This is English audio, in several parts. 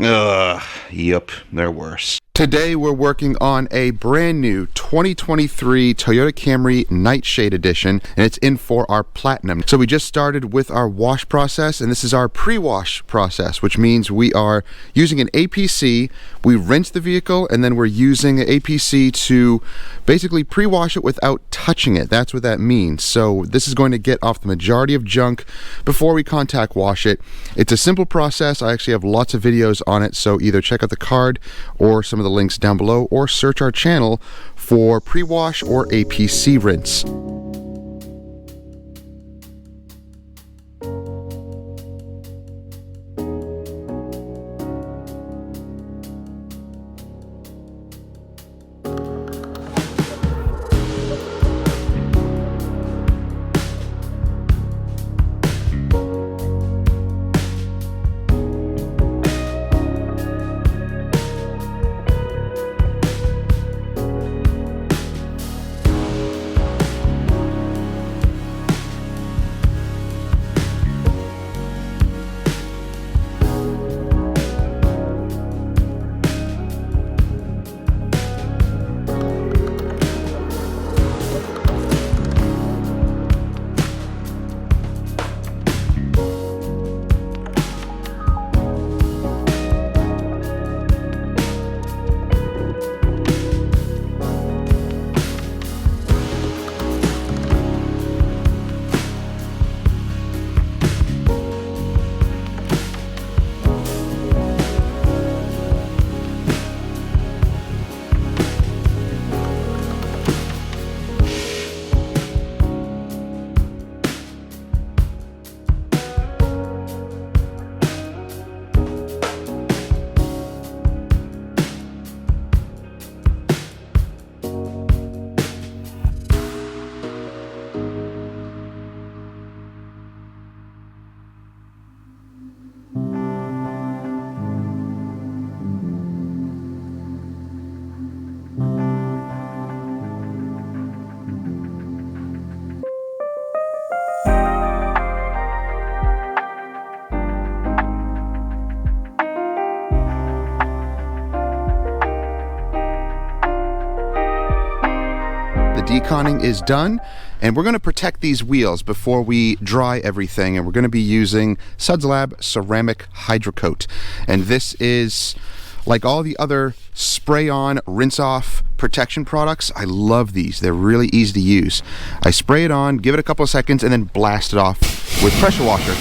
Yep, they're worse. Today we're working on a brand new 2023 Toyota Camry Nightshade Edition, and it's in for our Platinum. So we just started with our wash process, and this is our pre-wash process, which means we are using an APC. We rinse the vehicle, and then we're using the APC to basically pre-wash it without touching it. That's what that means. So this is going to get off the majority of junk before we contact wash it. It's a simple process. I actually have lots of videos on it, so either check out the card or some of the links down below, or search our channel for pre-wash or APC rinse. The deconning is done, and we're going to protect these wheels before we dry everything, and we're going to be using Suds Lab Ceramic Hydrocoat. And this is like all the other spray-on, rinse-off protection products. I love these. They're really easy to use. I spray it on, give it a couple of seconds, and then blast it off with pressure washer.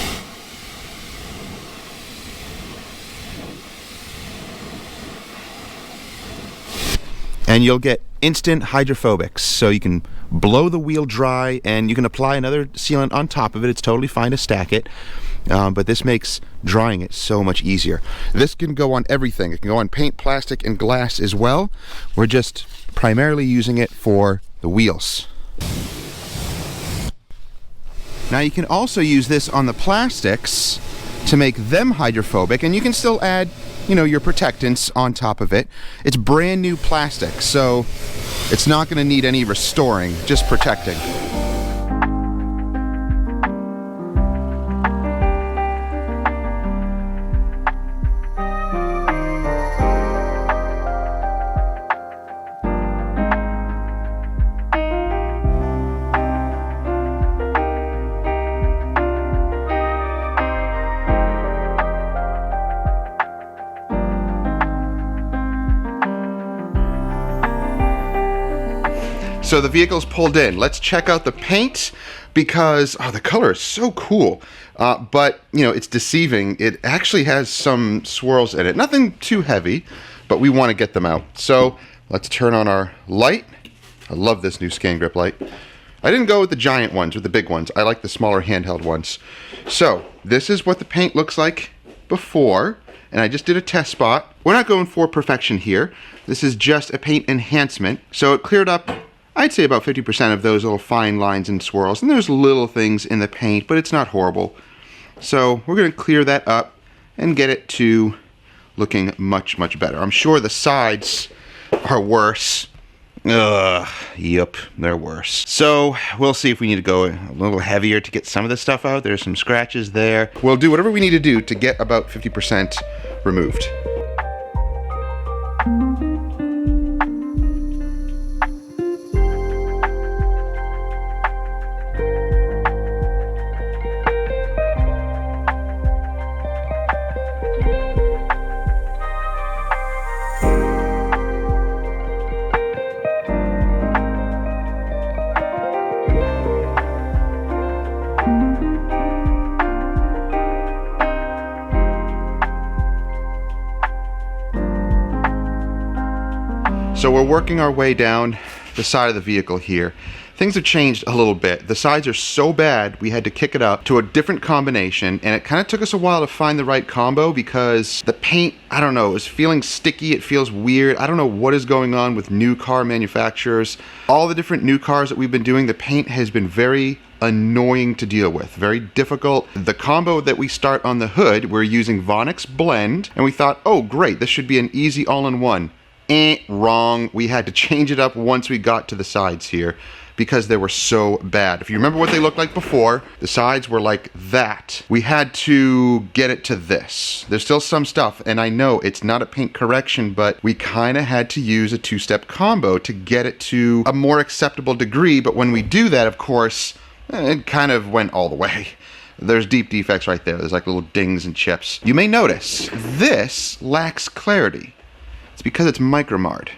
And you'll get instant hydrophobics, so you can blow the wheel dry and you can apply another sealant on top of it. It's totally fine to stack it, but this makes drying it so much easier. This can go on everything. It can go on paint, plastic, and glass as well. We're just primarily using it for the wheels. Now you can also use this on the plastics to make them hydrophobic, and you can still add, you know, your protectants on top of it. It's brand new plastic, so it's not going to need any restoring, just protecting. So the vehicle's pulled in. Let's check out the paint because, oh, the color is so cool. But, you know, it's deceiving. It actually has some swirls in it. Nothing too heavy, but we want to get them out. So let's turn on our light. I love this new Scan Grip light. I didn't go with the giant ones, with the big ones. I like the smaller handheld ones. So this is what the paint looks like before, and I just did a test spot. We're not going for perfection here. This is just a paint enhancement. So it cleared up, I'd say, about 50% of those little fine lines and swirls. And there's little things in the paint, but it's not horrible. So we're going to clear that up and get it to looking much, much better. I'm sure the sides are worse. Yep, they're worse. So we'll see if we need to go a little heavier to get some of this stuff out. There's some scratches there. We'll do whatever we need to do to get about 50% removed. So we're working our way down the side of the vehicle here. Things have changed a little bit. The sides are so bad, we had to kick it up to a different combination, and it kind of took us a while to find the right combo because the paint, I don't know, is feeling sticky, it feels weird. I don't know what is going on with new car manufacturers. All the different new cars that we've been doing, the paint has been very annoying to deal with, very difficult. The combo that we start on the hood, we're using Vonix Blend, and we thought, oh great, this should be an easy all-in-one. Wrong. We had to change it up once we got to the sides here because they were so bad. If you remember what they looked like before, the sides were like that. We had to get it to this. There's still some stuff, and I know it's not a paint correction, but we kind of had to use a two-step combo to get it to a more acceptable degree, but when we do that, of course, it kind of went all the way. There's deep defects right there. There's like little dings and chips. You may notice this lacks clarity. It's because it's micromarred.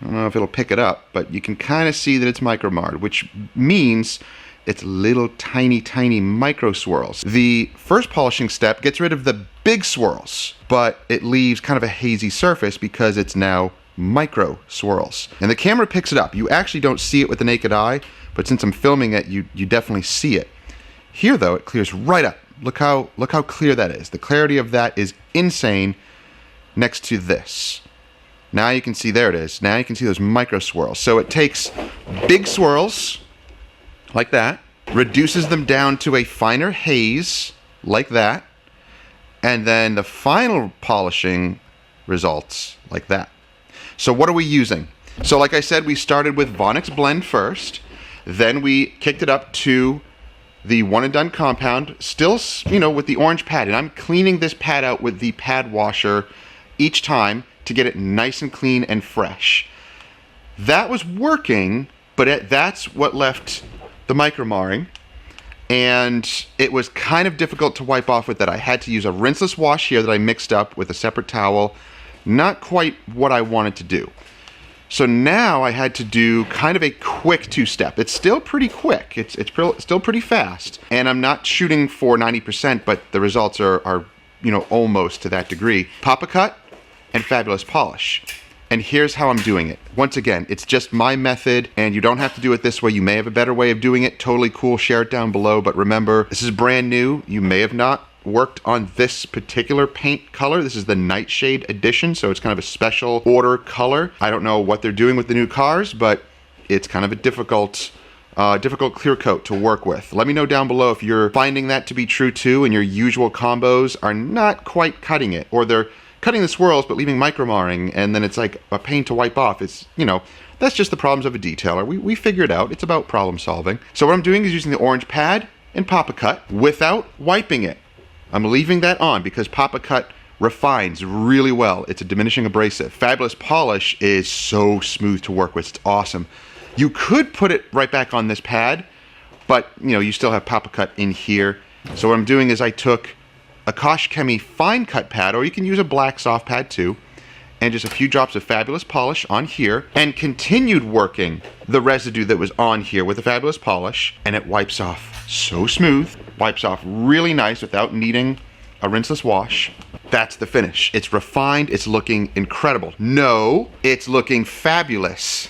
I don't know if it'll pick it up, but you can kind of see that it's micromarred, which means it's little tiny, tiny micro swirls. The first polishing step gets rid of the big swirls, but it leaves kind of a hazy surface because it's now micro swirls. And the camera picks it up. You actually don't see it with the naked eye, but since I'm filming it, you definitely see it. Here though, it clears right up. Look how clear that is. The clarity of that is insane next to this. Now you can see, there it is. Now you can see those micro swirls. So it takes big swirls, like that, reduces them down to a finer haze, like that, and then the final polishing results, like that. So what are we using? So like I said, we started with Vonix Blend first, then we kicked it up to the one and done compound, still, you know, with the orange pad, and I'm cleaning this pad out with the pad washer each time to get it nice and clean and fresh. That was working, but that's what left the micro marring, and it was kind of difficult to wipe off with that. I had to use a rinseless wash here that I mixed up with a separate towel. Not quite what I wanted to do. So now I had to do kind of a quick two-step. It's still pretty quick. It's still pretty fast, and I'm not shooting for 90%, but the results are you know, almost to that degree. Papa Cut and Fabulous Polish. And here's how I'm doing it. Once again, it's just my method, and you don't have to do it this way. You may have a better way of doing it. Totally cool. Share it down below. But remember, this is brand new. You may have not worked on this particular paint color. This is the Nightshade edition, so it's kind of a special order color. I don't know what they're doing with the new cars, but it's kind of a difficult clear coat to work with. Let me know down below if you're finding that to be true too, and your usual combos are not quite cutting it, or they're cutting the swirls but leaving micro marring, and then it's like a pain to wipe off. It's, you know, that's just the problems of a detailer. We figure it out. It's about problem solving. So what I'm doing is using the orange pad and Papa Cut without wiping it. I'm leaving that on because Papa Cut refines really well. It's a diminishing abrasive. Fabulous Polish is so smooth to work with. It's awesome. You could put it right back on this pad, but you know, you still have Papa Cut in here. So what I'm doing is I took a Kosh Chemie fine cut pad, or you can use a black soft pad too, and just a few drops of Fabulous Polish on here, and continued working the residue that was on here with the Fabulous Polish, and it wipes off so smooth, wipes off really nice without needing a rinseless wash. That's the finish. It's refined, it's looking incredible. No, it's looking fabulous.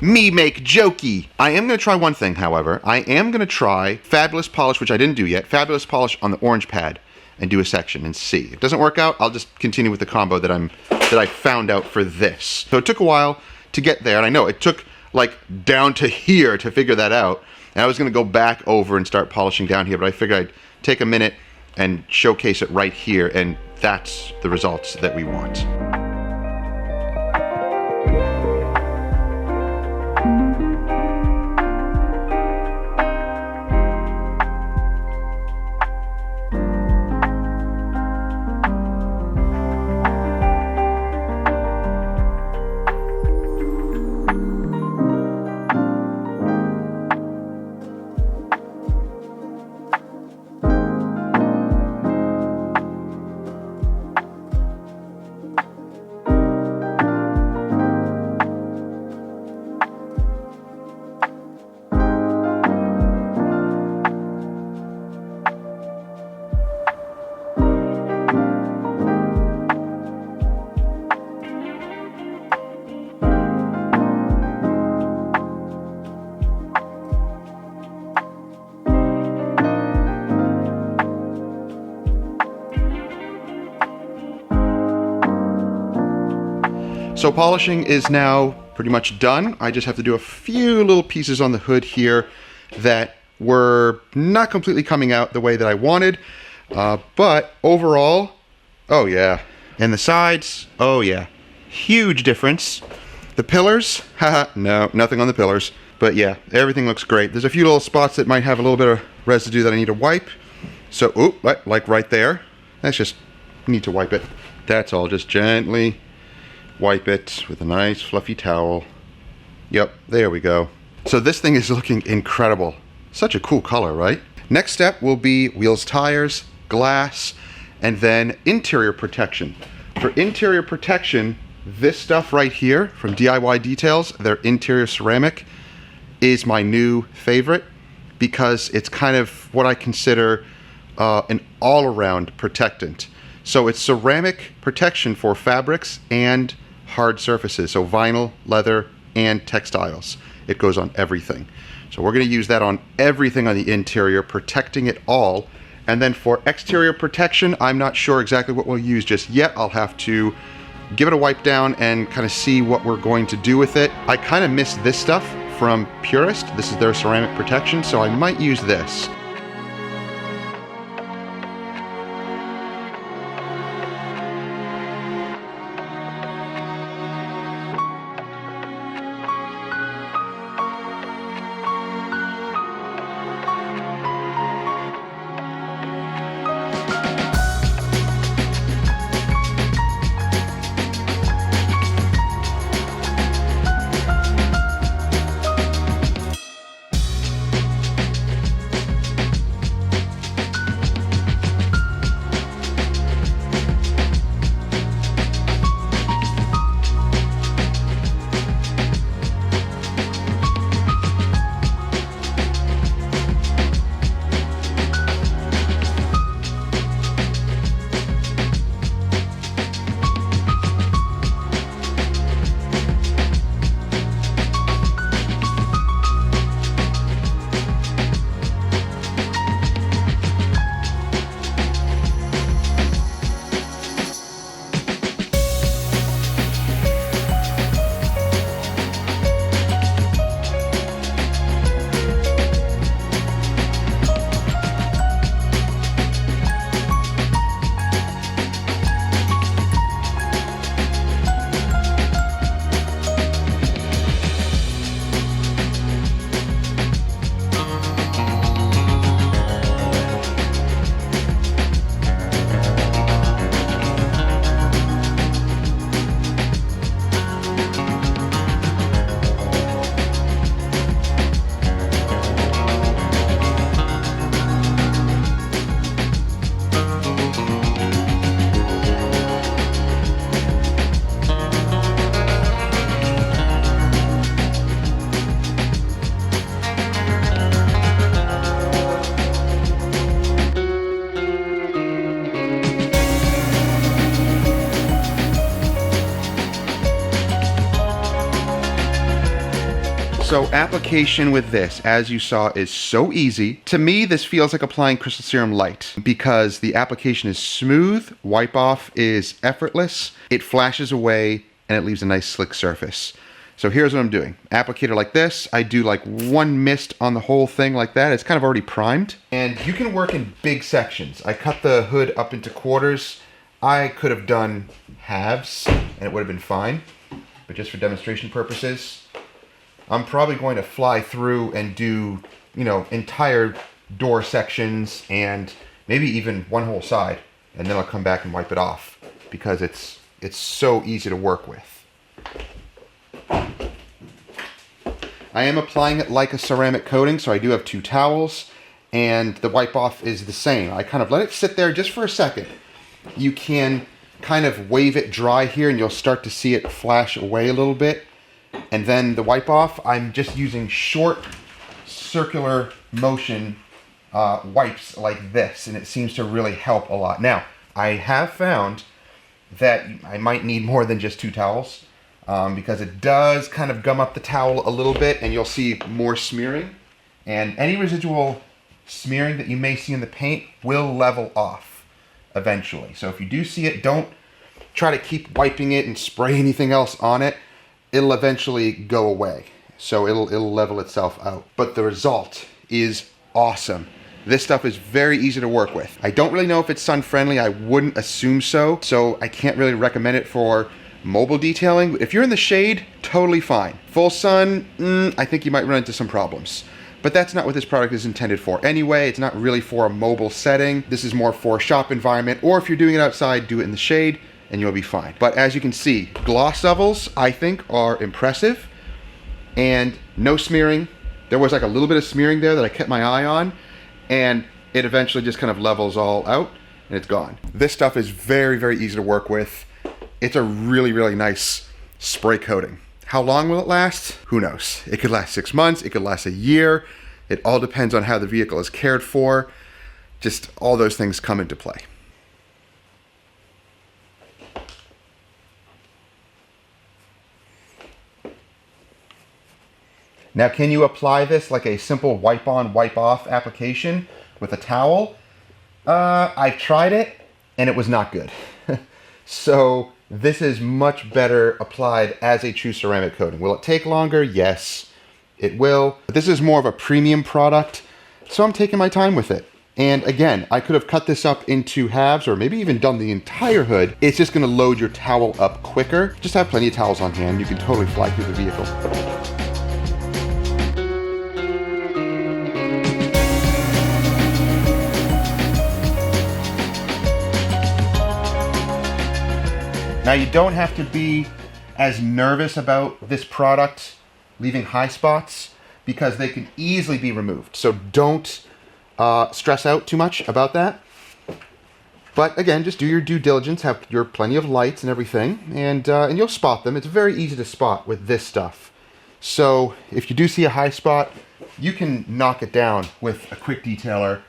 Me make jokey. I am going to try one thing, however. I am going to try Fabulous Polish, which I didn't do yet. Fabulous Polish on the orange pad and do a section and see. If it doesn't work out, I'll just continue with the combo that I found out for this. So it took a while to get there, and I know it took like down to here to figure that out. And I was going to go back over and start polishing down here, but I figured I'd take a minute and showcase it right here, and that's the results that we want. So polishing is now pretty much done. I just have to do a few little pieces on the hood here that were not completely coming out the way that I wanted. But overall, oh yeah. And the sides, oh yeah. Huge difference. The pillars, haha, no, nothing on the pillars. But yeah, everything looks great. There's a few little spots that might have a little bit of residue that I need to wipe. So, oop, like right there. That's just, need to wipe it. That's all, just gently wipe it with a nice fluffy towel. Yep, there we go. So this thing is looking incredible. Such a cool color, right? Next step will be wheels, tires, glass, and then interior protection. For interior protection, this stuff right here from DIY Details, their interior ceramic, is my new favorite because it's kind of what I consider an all-around protectant. So it's ceramic protection for fabrics and hard surfaces, so vinyl, leather, and textiles. It goes on everything. So we're going to use that on everything on the interior, protecting it all. And then for exterior protection, I'm not sure exactly what we'll use just yet. I'll have to give it a wipe down and kind of see what we're going to do with it. I kind of miss this stuff from Purist. This is their ceramic protection, so I might use this. So application with this, as you saw, is so easy. To me, this feels like applying Crystal Serum Light because the application is smooth, wipe off is effortless, it flashes away, and it leaves a nice slick surface. So here's what I'm doing. Applicator like this, I do like one mist on the whole thing like that. It's kind of already primed. And you can work in big sections. I cut the hood up into quarters. I could have done halves and it would have been fine. But just for demonstration purposes, I'm probably going to fly through and do, you know, entire door sections and maybe even one whole side. And then I'll come back and wipe it off because it's so easy to work with. I am applying it like a ceramic coating, so I do have two towels, and the wipe off is the same. I kind of let it sit there just for a second. You can kind of wave it dry here and you'll start to see it flash away a little bit. And then the wipe off, I'm just using short circular motion wipes like this, and it seems to really help a lot. Now, I have found that I might need more than just two towels because it does kind of gum up the towel a little bit and you'll see more smearing. And any residual smearing that you may see in the paint will level off eventually. So if you do see it, don't try to keep wiping it and spray anything else on it, it'll eventually go away. So it'll level itself out. But the result is awesome. This stuff is very easy to work with. I don't really know if it's sun friendly. I wouldn't assume so. So I can't really recommend it for mobile detailing. If you're in the shade, totally fine. Full sun, I think you might run into some problems. But that's not what this product is intended for anyway. It's not really for a mobile setting. This is more for a shop environment, or if you're doing it outside, do it in the shade and you'll be fine. But as you can see, gloss levels, I think, are impressive, and no smearing. There was like a little bit of smearing there that I kept my eye on, and it eventually just kind of levels all out and it's gone. This stuff is very, very easy to work with. It's a really, really nice spray coating. How long will it last? Who knows? It could last 6 months, it could last a year. It all depends on how the vehicle is cared for. Just all those things come into play. Now, can you apply this like a simple wipe on, wipe off application with a towel? I've tried it and it was not good. So this is much better applied as a true ceramic coating. Will it take longer? Yes, it will. But this is more of a premium product, so I'm taking my time with it. And again, I could have cut this up into halves or maybe even done the entire hood. It's just gonna load your towel up quicker. Just have plenty of towels on hand. You can totally fly through the vehicle. Now, you don't have to be as nervous about this product leaving high spots because they can easily be removed. So don't stress out too much about that. But again, just do your due diligence, have your plenty of lights and everything, and you'll spot them. It's very easy to spot with this stuff. So if you do see a high spot, you can knock it down with a quick detailer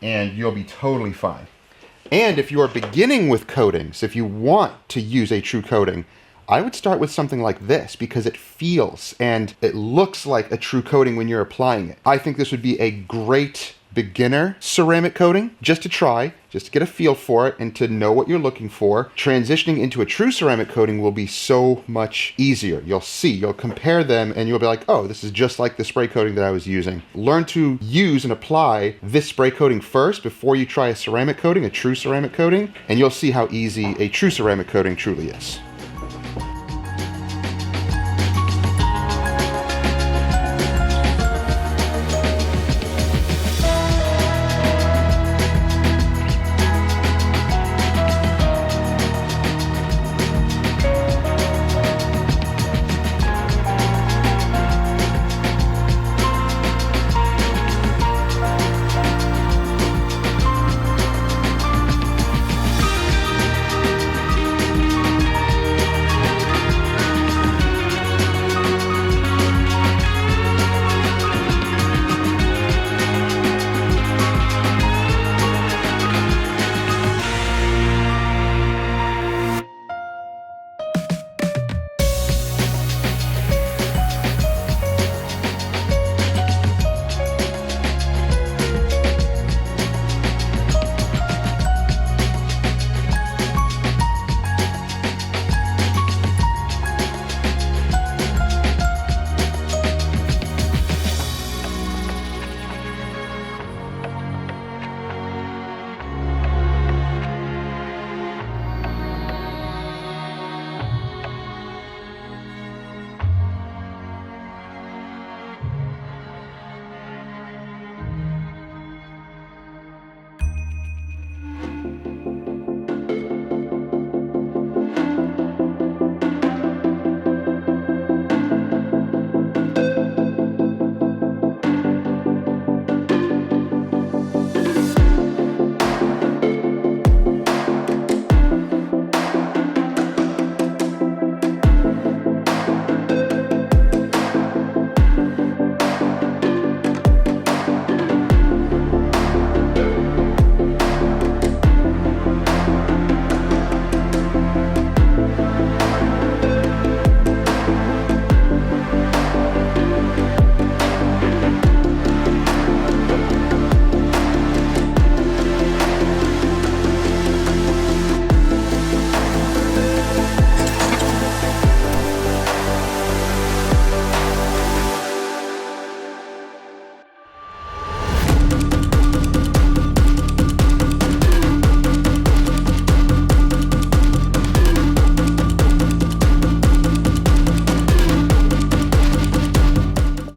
and you'll be totally fine. And if you are beginning with coatings, if you want to use a true coating, I would start with something like this because it feels and it looks like a true coating when you're applying it. I think this would be a great beginner ceramic coating just to try, just to get a feel for it and to know what you're looking for. Transitioning into a true ceramic coating will be so much easier. You'll see, you'll compare them and you'll be like, oh, this is just like the spray coating that I was using. Learn to use and apply this spray coating first before you try a ceramic coating, a true ceramic coating, and you'll see how easy a true ceramic coating truly is.